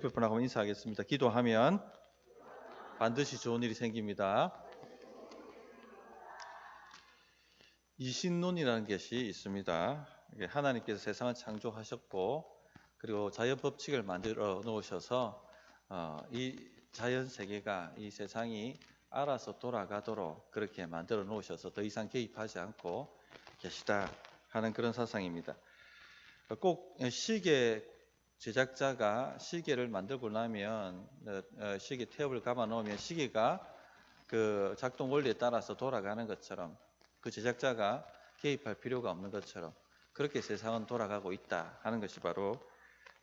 몇 분 하고 인사하겠습니다. 기도하면 반드시 좋은 일이 생깁니다. 이신론이라는 것이 있습니다. 하나님께서 세상을 창조하셨고 그리고 자연 법칙을 만들어 놓으셔서 이 자연 세계가 이 세상이 알아서 돌아가도록 그렇게 만들어 놓으셔서 더 이상 개입하지 않고 계시다 하는 그런 사상입니다. 꼭 시계 제작자가 시계를 만들고 나면 시계 태엽을 감아 놓으면 시계가 그 작동 원리에 따라서 돌아가는 것처럼 그 제작자가 개입할 필요가 없는 것처럼 그렇게 세상은 돌아가고 있다 하는 것이 바로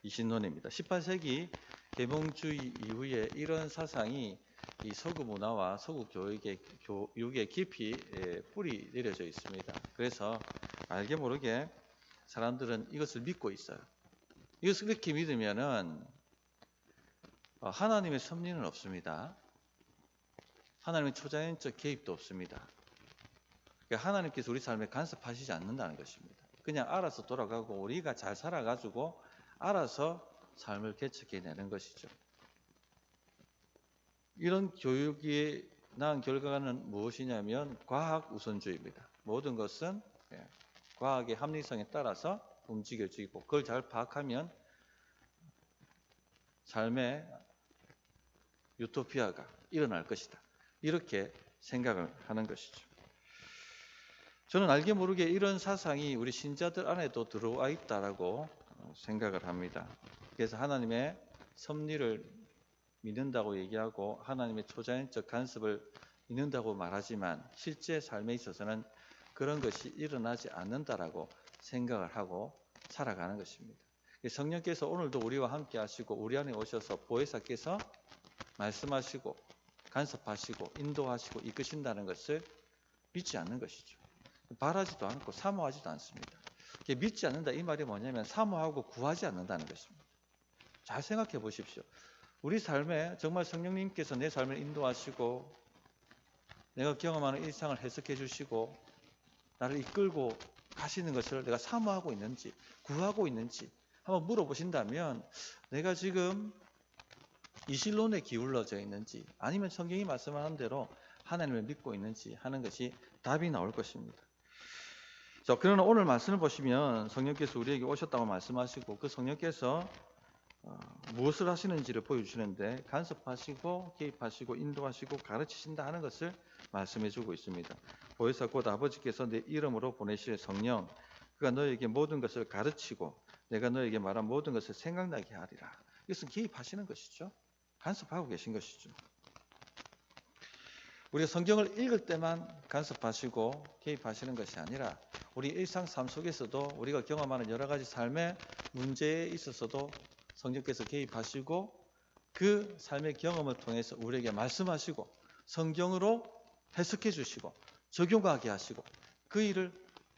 이 신론입니다. 18세기 계몽주의 이후에 이런 사상이 이 서구 문화와 서구 교육에 깊이 뿌리 내려져 있습니다. 그래서 알게 모르게 사람들은 이것을 믿고 있어요. 이것을 이렇게 믿으면은 하나님의 섭리는 없습니다. 하나님의 초자연적 개입도 없습니다. 그러니까 하나님께서 우리 삶에 간섭하시지 않는다는 것입니다. 그냥 알아서 돌아가고 우리가 잘 살아가지고 알아서 삶을 개척해내는 것이죠. 이런 교육이 낳은 결과는 무엇이냐면 과학 우선주의입니다. 모든 것은 과학의 합리성에 따라서 움직여지고 그걸 잘 파악하면 삶의 유토피아가 일어날 것이다. 이렇게 생각을 하는 것이죠. 저는 알게 모르게 이런 사상이 우리 신자들 안에도 들어와 있다라고 생각을 합니다. 그래서 하나님의 섭리를 믿는다고 얘기하고 하나님의 초자연적 간섭을 믿는다고 말하지만 실제 삶에 있어서는 그런 것이 일어나지 않는다라고 생각을 하고 살아가는 것입니다. 성령께서 오늘도 우리와 함께 하시고 우리 안에 오셔서 보혜사께서 말씀하시고 간섭하시고 인도하시고 이끄신다는 것을 믿지 않는 것이죠. 바라지도 않고 사모하지도 않습니다. 믿지 않는다 이 말이 뭐냐면 사모하고 구하지 않는다는 것입니다. 잘 생각해 보십시오. 우리 삶에 정말 성령님께서 내 삶을 인도하시고 내가 경험하는 일상을 해석해 주시고 나를 이끌고 가시는 것을 내가 사모하고 있는지 구하고 있는지 한번 물어보신다면 내가 지금 이신론에 기울어져 있는지 아니면 성경이 말씀하는 대로 하나님을 믿고 있는지 하는 것이 답이 나올 것입니다. 그러나 오늘 말씀을 보시면 성령께서 우리에게 오셨다고 말씀하시고 그 성령께서 무엇을 하시는지를 보여주시는데 간섭하시고 개입하시고 인도하시고 가르치신다 하는 것을 말씀해주고 있습니다. 보혜사 곧 아버지께서 내 이름으로 보내실 성령 그가 너에게 모든 것을 가르치고 내가 너에게 말한 모든 것을 생각나게 하리라. 이것은 개입하시는 것이죠. 간섭하고 계신 것이죠. 우리가 성경을 읽을 때만 간섭하시고 개입하시는 것이 아니라 우리 일상 삶 속에서도 우리가 경험하는 여러 가지 삶의 문제에 있어서도 성령께서 개입하시고 그 삶의 경험을 통해서 우리에게 말씀하시고 성경으로 해석해 주시고 적용하게 하시고 그 일을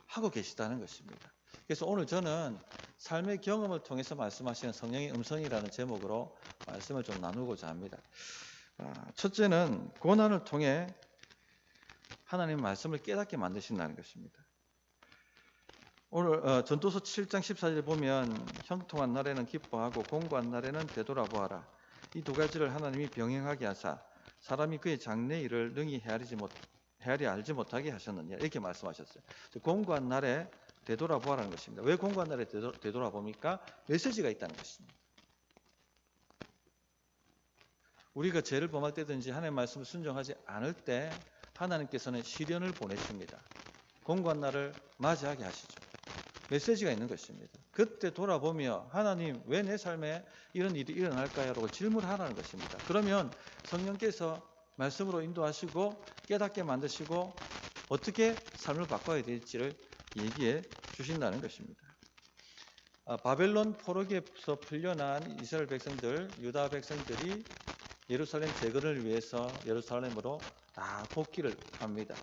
하고 계시다는 것입니다. 그래서 오늘 저는 삶의 경험을 통해서 말씀하시는 성령의 음성이라는 제목으로 말씀을 좀 나누고자 합니다. 첫째는 고난을 통해 하나님의 말씀을 깨닫게 만드신다는 것입니다. 오늘 전도서 7장 14절 보면 형통한 날에는 기뻐하고 공고한 날에는 되돌아보아라. 이 두 가지를 하나님이 병행하게 하사 사람이 그의 장래 일을 능히 헤아려 알지 못하게 하셨느냐 이렇게 말씀하셨어요. 공고한 날에 되돌아보아라는 것입니다. 왜 공고한 날에 되돌아봅니까? 메시지가 있다는 것입니다. 우리가 죄를 범할 때든지 하나님의 말씀을 순종하지 않을 때 하나님께서는 시련을 보내십니다. 공고한 날을 맞이하게 하시죠. 메시지가 있는 것입니다. 그때 돌아보며 하나님 왜 내 삶에 이런 일이 일어날까요? 라고 질문하라는 것입니다. 그러면 성령께서 말씀으로 인도하시고 깨닫게 만드시고 어떻게 삶을 바꿔야 될지를 얘기해 주신다는 것입니다. 바벨론 포로기에서 풀려난 이스라엘 백성들, 유다 백성들이 예루살렘 재건을 위해서 예루살렘으로 다 복귀를 합니다.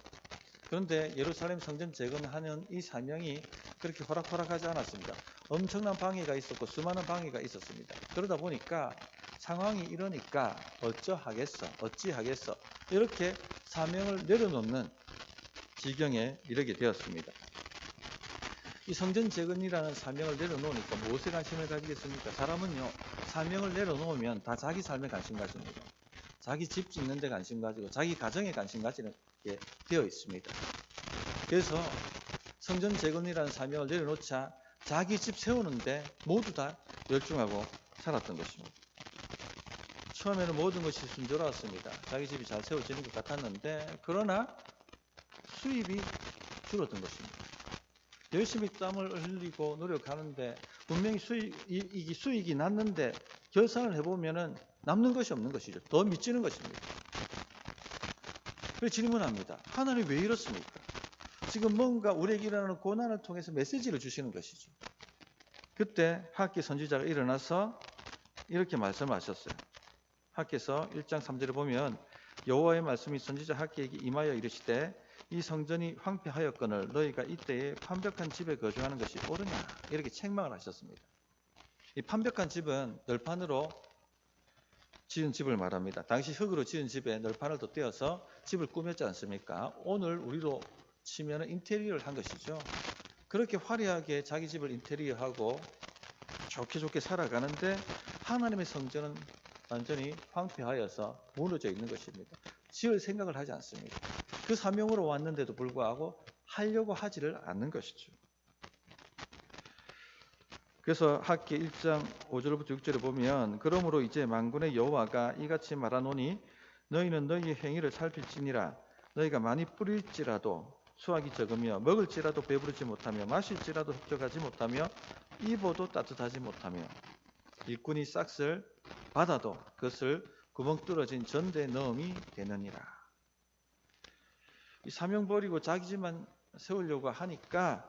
그런데 예루살렘 성전 재건하는 이 사명이 그렇게 호락호락하지 않았습니다. 엄청난 방해가 있었고 수많은 방해가 있었습니다. 그러다 보니까 상황이 이러니까 어찌하겠어 이렇게 사명을 내려놓는 지경에 이르게 되었습니다. 이 성전 재건이라는 사명을 내려놓으니까 무엇에 관심을 가지겠습니까? 사람은요, 사명을 내려놓으면 다 자기 삶에 관심 가집니다. 자기 집 짓는 데 관심 가지고 자기 가정에 관심 가지는 게 되어 있습니다. 그래서 성전 재건이라는 사명을 내려놓자 자기 집 세우는데 모두 다 열중하고 살았던 것입니다. 처음에는 모든 것이 순조로웠습니다. 자기 집이 잘 세워지는 것 같았는데 그러나 수입이 줄어든 것입니다. 열심히 땀을 흘리고 노력하는데 분명히 수익이 났는데 결산을 해보면 남는 것이 없는 것이죠. 더 미치는 것입니다. 그래서 질문합니다. 하나님 왜 이렇습니까? 지금 뭔가 우리에게 일어나는 고난을 통해서 메시지를 주시는 것이죠. 그때 하악기 선지자가 일어나서 이렇게 말씀하셨어요. 하악기서 1장 3절에 보면 여호와의 말씀이 선지자 하악기에게 임하여 이르시되 이 성전이 황폐하였거늘 너희가 이때에 판벽한 집에 거주하는 것이 옳으냐 이렇게 책망을 하셨습니다. 이 판벽한 집은 널판으로 지은 집을 말합니다. 당시 흙으로 지은 집에 널판을 덧대어서 집을 꾸몄지 않습니까? 오늘 우리로 치면 인테리어를 한 것이죠. 그렇게 화려하게 자기 집을 인테리어하고 좋게 살아가는데 하나님의 성전은 완전히 황폐하여서 무너져 있는 것입니다. 지을 생각을 하지 않습니다. 그 사명으로 왔는데도 불구하고 하려고 하지를 않는 것이죠. 그래서 하악기 1장 5절부터 6절에 보면 그러므로 이제 만군의 여호와가 이같이 말하노니 너희는 너희의 행위를 살필지니라. 너희가 많이 뿌릴지라도 수확이 적으며 먹을지라도 배부르지 못하며 마실지라도 흡족하지 못하며 입어도 따뜻하지 못하며 일꾼이 싹을 받아도 그것을 구멍 뚫어진 전대에 넣음이 되느니라. 이 사명 버리고 자기 집만 세우려고 하니까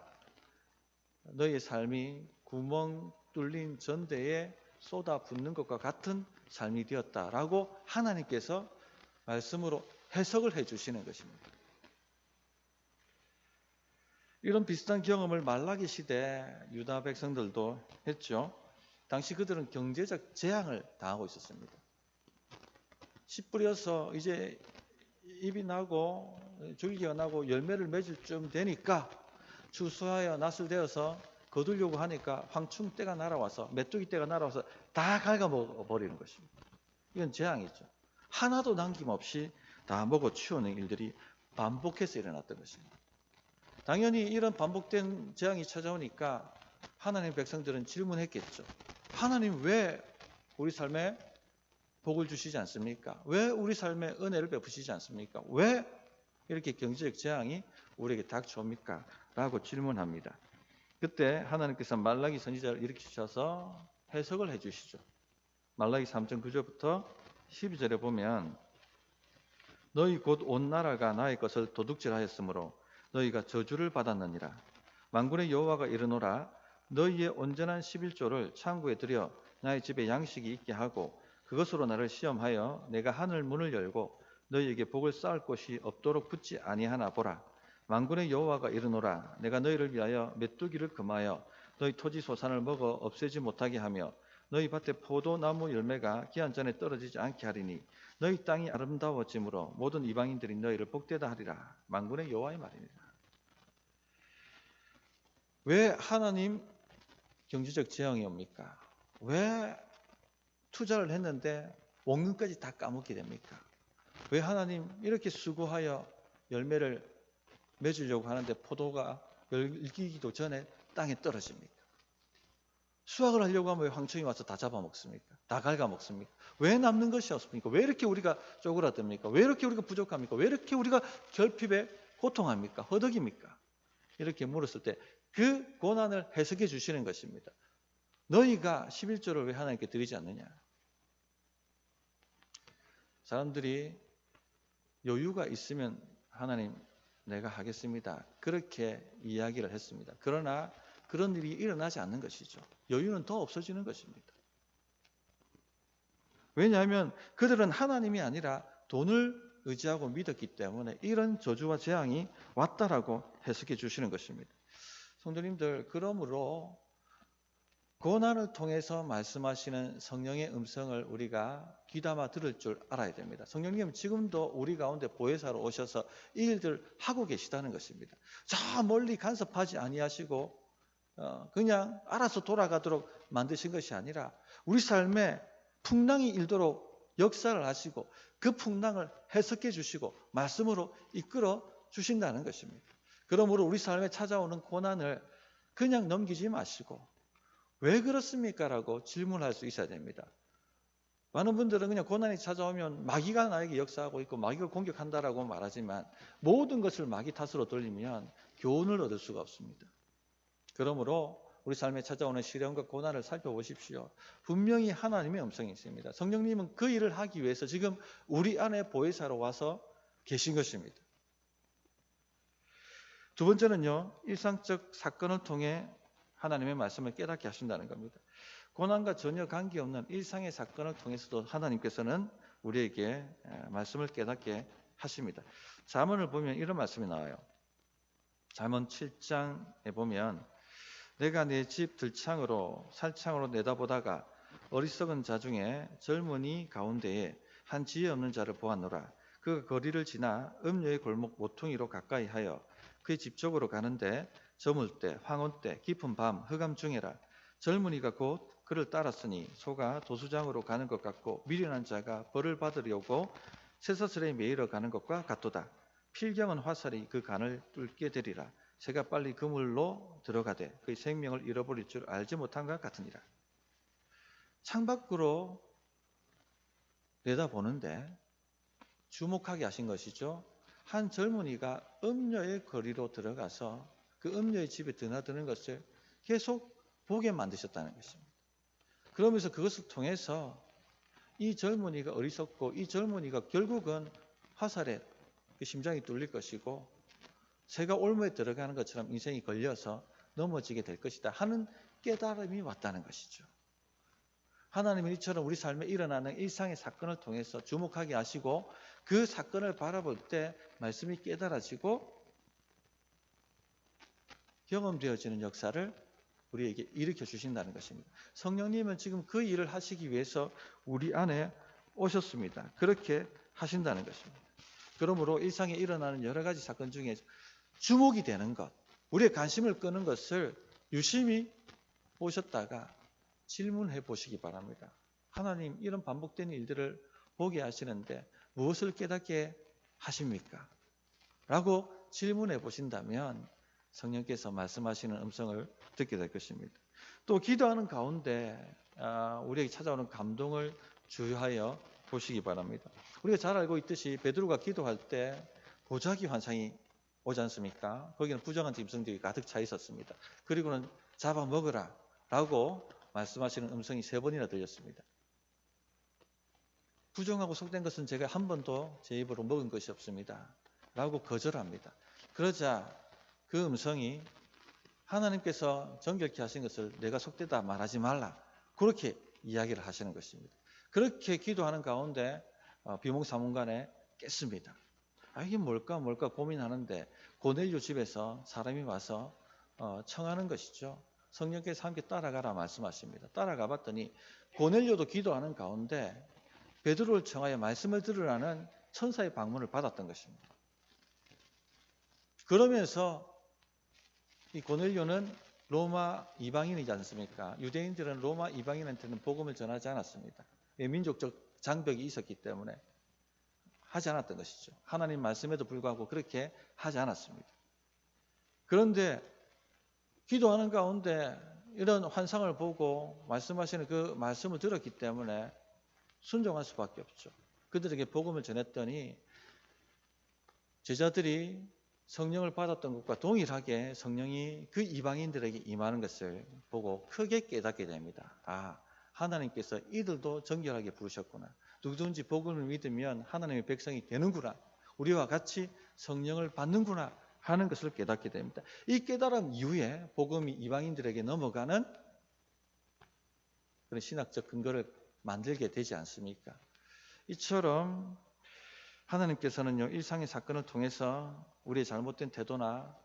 너희의 삶이 구멍 뚫린 전대에 쏟아붓는 것과 같은 삶이 되었다라고 하나님께서 말씀으로 해석을 해주시는 것입니다. 이런 비슷한 경험을 말라기 시대 유다 백성들도 했죠. 당시 그들은 경제적 재앙을 당하고 있었습니다. 씨 뿌려서 이제 잎이 나고 줄기가 나고 열매를 맺을 쯤 되니까 추수하여 낫을 되어서 거두려고 하니까 황충 때가 날아와서 메뚜기 때가 날아와서 다 갉아먹어버리는 것입니다. 이건 재앙이죠. 하나도 남김없이 다 먹어 치우는 일들이 반복해서 일어났던 것입니다. 당연히 이런 반복된 재앙이 찾아오니까 하나님의 백성들은 질문했겠죠. 하나님 왜 우리 삶에 복을 주시지 않습니까? 왜 우리 삶에 은혜를 베푸시지 않습니까? 왜 이렇게 경제적 재앙이 우리에게 닥쳐옵니까? 라고 질문합니다. 그때 하나님께서 말라기 선지자를 일으키셔서 해석을 해주시죠. 말라기 3장 9절부터 12절에 보면 너희 곧 온 나라가 나의 것을 도둑질하였으므로 너희가 저주를 받았느니라. 만군의 여호와가 이르노라. 너희의 온전한 11조를 창고에 들여 나의 집에 양식이 있게 하고 그것으로 나를 시험하여 내가 하늘 문을 열고 너희에게 복을 쌓을 곳이 없도록 붙지 아니하나 보라. 만군의 여호와가 이르노라. 내가 너희를 위하여 메뚜기를 금하여 너희 토지 소산을 먹어 없애지 못하게 하며 너희 밭에 포도나무 열매가 기한 전에 떨어지지 않게 하리니 너희 땅이 아름다워짐으로 모든 이방인들이 너희를 복되다 하리라. 만군의 여호와의 말입니다. 왜 하나님 경제적 재앙이 옵니까? 왜 투자를 했는데 원금까지 다 까먹게 됩니까? 왜 하나님 이렇게 수고하여 열매를 맺으려고 하는데 포도가 열기기도 전에 땅에 떨어집니까? 수확을 하려고 하면 왜 황충이 와서 다 잡아먹습니까? 다 갉아먹습니까? 왜 남는 것이 없습니까? 왜 이렇게 우리가 쪼그라듭니까? 왜 이렇게 우리가 부족합니까? 왜 이렇게 우리가 결핍에 고통합니까? 허덕입니까? 이렇게 물었을 때 그 고난을 해석해 주시는 것입니다. 너희가 11조를 왜 하나님께 드리지 않느냐? 사람들이 여유가 있으면 하나님 내가 하겠습니다. 그렇게 이야기를 했습니다. 그러나 그런 일이 일어나지 않는 것이죠. 여유는 더 없어지는 것입니다. 왜냐하면 그들은 하나님이 아니라 돈을 의지하고 믿었기 때문에 이런 저주와 재앙이 왔다라고 해석해 주시는 것입니다. 성도님들, 그러므로 고난을 통해서 말씀하시는 성령의 음성을 우리가 귀담아 들을 줄 알아야 됩니다. 성령님은 지금도 우리 가운데 보혜사로 오셔서 이 일들을 하고 계시다는 것입니다. 저 멀리 간섭하지 아니하시고 그냥 알아서 돌아가도록 만드신 것이 아니라 우리 삶에 풍랑이 일도록 역사를 하시고 그 풍랑을 해석해 주시고 말씀으로 이끌어 주신다는 것입니다. 그러므로 우리 삶에 찾아오는 고난을 그냥 넘기지 마시고 왜 그렇습니까? 라고 질문할 수 있어야 됩니다. 많은 분들은 그냥 고난이 찾아오면 마귀가 나에게 역사하고 있고 마귀가 공격한다라고 말하지만 모든 것을 마귀 탓으로 돌리면 교훈을 얻을 수가 없습니다. 그러므로 우리 삶에 찾아오는 시련과 고난을 살펴보십시오. 분명히 하나님의 음성이 있습니다. 성령님은 그 일을 하기 위해서 지금 우리 안에 보혜사로 와서 계신 것입니다. 두 번째는요, 일상적 사건을 통해 하나님의 말씀을 깨닫게 하신다는 겁니다. 고난과 전혀 관계없는 일상의 사건을 통해서도 하나님께서는 우리에게 말씀을 깨닫게 하십니다. 잠언을 보면 이런 말씀이 나와요. 잠언 7장에 보면 내가 내 집 들창으로 살창으로 내다보다가 어리석은 자 중에 젊은이 가운데에 한 지혜 없는 자를 보았노라. 그가 거리를 지나 음녀의 골목 모퉁이로 가까이 하여 그의 집 쪽으로 가는데 저물 때 황혼 때 깊은 밤 흑암 중에라. 젊은이가 곧 그를 따랐으니 소가 도수장으로 가는 것 같고 미련한 자가 벌을 받으려고 쇠사슬에 매이러 가는 것과 같도다. 필경은 화살이 그 간을 뚫게 되리라. 새가 빨리 그물로 들어가되 그의 생명을 잃어버릴 줄 알지 못한 것 같으니라. 창밖으로 내다보는데 주목하게 하신 것이죠. 한 젊은이가 음녀의 거리로 들어가서 그 음녀의 집에 드나드는 것을 계속 보게 만드셨다는 것입니다. 그러면서 그것을 통해서 이 젊은이가 어리석고 이 젊은이가 결국은 화살에 그 심장이 뚫릴 것이고 새가 올무에 들어가는 것처럼 인생이 걸려서 넘어지게 될 것이다 하는 깨달음이 왔다는 것이죠. 하나님은 이처럼 우리 삶에 일어나는 일상의 사건을 통해서 주목하게 하시고 그 사건을 바라볼 때 말씀이 깨달아지고 경험되어지는 역사를 우리에게 일으켜 주신다는 것입니다. 성령님은 지금 그 일을 하시기 위해서 우리 안에 오셨습니다. 그렇게 하신다는 것입니다. 그러므로 일상에 일어나는 여러 가지 사건 중에 주목이 되는 것, 우리의 관심을 끄는 것을 유심히 보셨다가 질문해 보시기 바랍니다. 하나님, 이런 반복되는 일들을 보게 하시는데 무엇을 깨닫게 하십니까? 라고 질문해 보신다면 성령께서 말씀하시는 음성을 듣게 될 것입니다. 또 기도하는 가운데 우리에게 찾아오는 감동을 주의하여 보시기 바랍니다. 우리가 잘 알고 있듯이 베드로가 기도할 때 보자기 환상이 오지 않습니까? 거기는 부정한 짐승들이 가득 차 있었습니다. 그리고는 잡아먹으라 라고 말씀하시는 음성이 3번이나 들렸습니다. 부정하고 속된 것은 제가 한 번도 제 입으로 먹은 것이 없습니다 라고 거절합니다. 그러자 그 음성이 하나님께서 정결케 하신 것을 내가 속되다 말하지 말라, 그렇게 이야기를 하시는 것입니다. 그렇게 기도하는 가운데 비몽사몽간에 깼습니다. 이게 뭘까 고민하는데 고넬료 집에서 사람이 와서 청하는 것이죠. 성령께서 함께 따라가라 말씀하십니다. 따라가 봤더니 고넬료도 기도하는 가운데 베드로를 청하여 말씀을 들으라는 천사의 방문을 받았던 것입니다. 그러면서 이 고넬료는 로마 이방인이지 않습니까? 유대인들은 로마 이방인한테는 복음을 전하지 않았습니다. 민족적 장벽이 있었기 때문에 하지 않았던 것이죠. 하나님 말씀에도 불구하고 그렇게 하지 않았습니다. 그런데 기도하는 가운데 이런 환상을 보고 말씀하시는 그 말씀을 들었기 때문에 순종할 수밖에 없죠. 그들에게 복음을 전했더니 제자들이 성령을 받았던 것과 동일하게 성령이 그 이방인들에게 임하는 것을 보고 크게 깨닫게 됩니다. 하나님께서 이들도 정결하게 부르셨구나. 누구든지 복음을 믿으면 하나님의 백성이 되는구나. 우리와 같이 성령을 받는구나 하는 것을 깨닫게 됩니다. 이 깨달음 이후에 복음이 이방인들에게 넘어가는 그런 신학적 근거를 만들게 되지 않습니까? 이처럼 하나님께서는요, 일상의 사건을 통해서 우리의 잘못된 태도나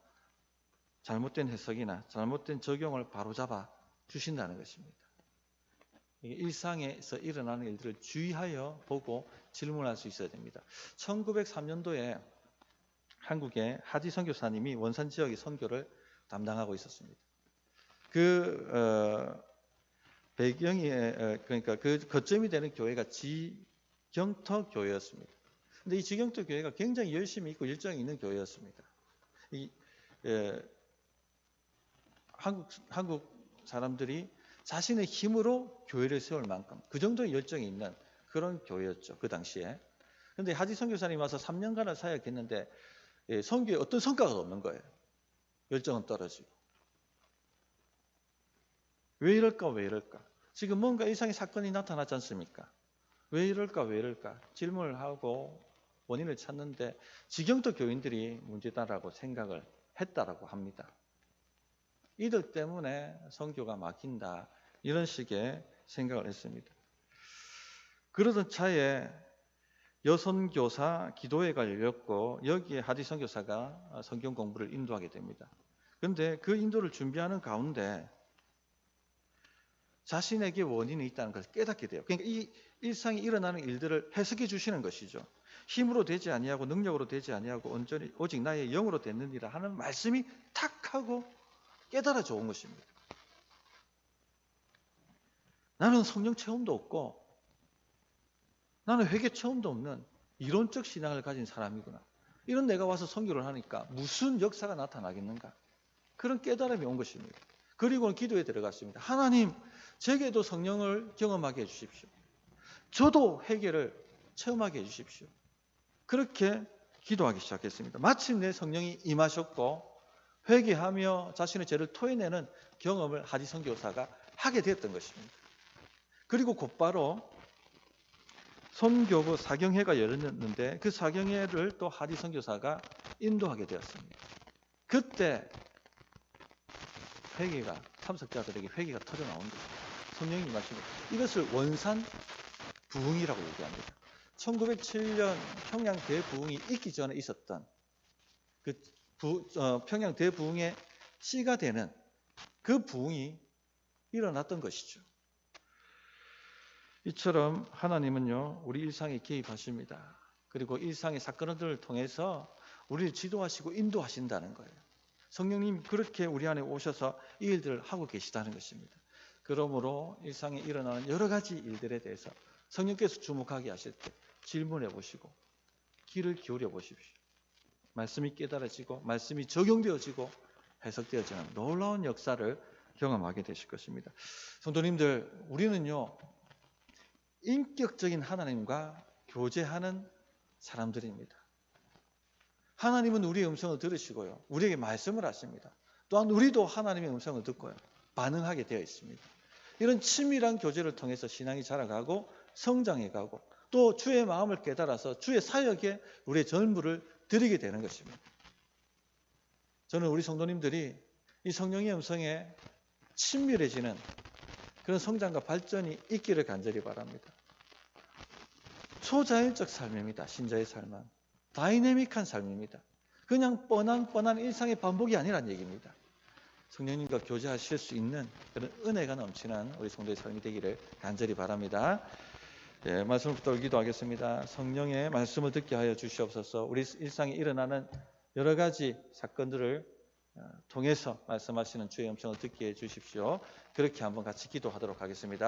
잘못된 해석이나 잘못된 적용을 바로잡아 주신다는 것입니다. 일상에서 일어나는 일들을 주의하여 보고 질문할 수 있어야 됩니다. 1903년도에 한국의 하지 선교사님이 원산 지역의 선교를 담당하고 있었습니다. 배경이 그러니까 그 거점이 되는 교회가 지경터 교회였습니다. 근데 이 지경터 교회가 굉장히 열심히 있고 열정이 있는 교회였습니다. 한국 사람들이 자신의 힘으로 교회를 세울 만큼 그 정도의 열정이 있는 그런 교회였죠. 그 당시에. 그런데 하지 선교사님이 와서 3년간을 사역했는데 선교에 어떤 성과가 없는 거예요. 열정은 떨어지고. 왜 이럴까? 지금 뭔가 이상의 사건이 나타나지 않습니까? 왜 이럴까? 질문을 하고 원인을 찾는데 지경도 교인들이 문제다라고 생각을 했다라고 합니다. 이들 때문에 선교가 막힌다. 이런 식의 생각을 했습니다. 그러던 차에 여선교사 기도회가 열렸고 여기에 하디 선교사가 성경 공부를 인도하게 됩니다. 그런데 그 인도를 준비하는 가운데 자신에게 원인이 있다는 것을 깨닫게 돼요. 그러니까 이 일상에 일어나는 일들을 해석해 주시는 것이죠. 힘으로 되지 아니하고 능력으로 되지 아니하고 온전히 오직 나의 영으로 됐느니라 하는 말씀이 탁 하고 깨달아져 온 것입니다. 나는 성령 체험도 없고 나는 회개 체험도 없는 이론적 신앙을 가진 사람이구나. 이런 내가 와서 선교를 하니까 무슨 역사가 나타나겠는가. 그런 깨달음이 온 것입니다. 그리고는 기도에 들어갔습니다. 하나님, 제게도 성령을 경험하게 해주십시오. 저도 회개를 체험하게 해주십시오. 그렇게 기도하기 시작했습니다. 마침내 성령이 임하셨고 회개하며 자신의 죄를 토해내는 경험을 하디 선교사가 하게 되었던 것입니다. 그리고 곧바로 선교부 사경회가 열렸는데 그 사경회를 또 하디 선교사가 인도하게 되었습니다. 그때 회개가 참석자들에게 회개가 터져 나온 거예요. 성령이 임하시고 이것을 원산 부흥이라고 얘기합니다. 1907년 평양 대부흥이 있기 전에 있었던 평양 대부흥의 씨가 되는 그 부흥이 일어났던 것이죠. 이처럼 하나님은요, 우리 일상에 개입하십니다. 그리고 일상의 사건들을 통해서 우리를 지도하시고 인도하신다는 거예요. 성령님 그렇게 우리 안에 오셔서 이 일들을 하고 계시다는 것입니다. 그러므로 일상에 일어나는 여러 가지 일들에 대해서 성령께서 주목하게 하실 때 질문해 보시고 귀를 기울여 보십시오. 말씀이 깨달아지고 말씀이 적용되어지고 해석되어지는 놀라운 역사를 경험하게 되실 것입니다. 성도님들, 우리는요, 인격적인 하나님과 교제하는 사람들입니다. 하나님은 우리의 음성을 들으시고요, 우리에게 말씀을 하십니다. 또한 우리도 하나님의 음성을 듣고요, 반응하게 되어 있습니다. 이런 친밀한 교제를 통해서 신앙이 자라가고 성장해가고 또 주의 마음을 깨달아서 주의 사역에 우리의 전부를 드리게 되는 것입니다. 저는 우리 성도님들이 이 성령의 음성에 친밀해지는 그런 성장과 발전이 있기를 간절히 바랍니다. 초자연적 삶입니다. 신자의 삶은 다이내믹한 삶입니다. 그냥 뻔한 일상의 반복이 아니란 얘기입니다. 성령님과 교제하실 수 있는 그런 은혜가 넘치는 우리 성도의 삶이 되기를 간절히 바랍니다. 말씀을 붙들고 기도하겠습니다. 성령의 말씀을 듣게 하여 주시옵소서. 우리 일상에 일어나는 여러 가지 사건들을 통해서 말씀하시는 주의 음성을 듣게 해 주십시오. 그렇게 한번 같이 기도하도록 하겠습니다.